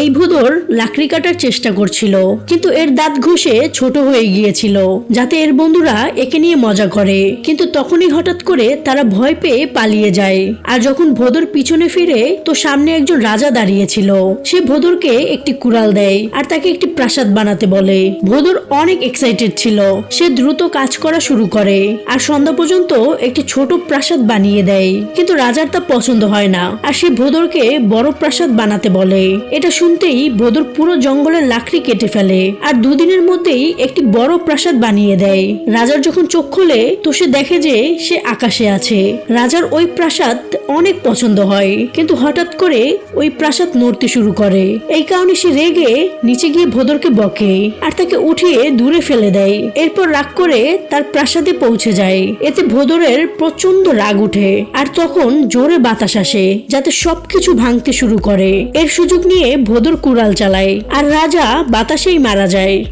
এই ভোঁদর লাকড়ি কাটার চেষ্টা করছিল, কিন্তু এর দাঁত ঘষে ছোট হয়ে গিয়েছিল যাতে এর বন্ধুরা একে নিয়ে মজা করে। কিন্তু তখনই হঠাৎ করে তারা ভয় পেয়ে পালিয়ে যায়। আর যখন ভোঁদর পিছনে ফিরে তো সামনে একজন রাজা দাঁড়িয়েছিল। সে ভোঁদরকে একটি কুড়াল দেয় আর তাকে একটি প্রাসাদ বানাতে বলে। ভোঁদর অনেক এক্সাইটেড ছিল। সে দ্রুত কাজ করা শুরু করে আর সন্ধ্যা পর্যন্ত একটি ছোট প্রাসাদ বানিয়ে দেয়। কিন্তু রাজার তা পছন্দ হয় না আর সে ভোঁদরকে বড় প্রাসাদ বানাতে বলে। এটা শুনতেই ভোঁদর পুরো জঙ্গলের লাকড়ি কেটে ফেলে আর দুদিনের মধ্যেই একটি বড় প্রাসাদ বানিয়ে দেয়। রাজার যখন চোখ খোলে তো সে দেখে যে সে আকাশে আছে। রাজার ওই প্রাসাদ অনেক পছন্দ হয়, কিন্তু হঠাৎ করে ওই প্রাসাদ নড়তে শুরু করে। এই কারণে সে রেগে নিচে গিয়ে ভোঁদরকে বকে আর তাকে উঠিয়ে দূরে ফেলে দেয়। এরপর রাগ করে তার প্রাসাদে পৌঁছে যায়। এতে ভোঁদরের প্রচন্ড রাগ উঠে আর তখন জোরে বাতাস আসে যাতে সবকিছু ভাঙতে শুরু করে। এর সুযোগ নিয়ে ভোঁদর কুড়াল চালায় আর রাজা বাতাসেই মারা যায়।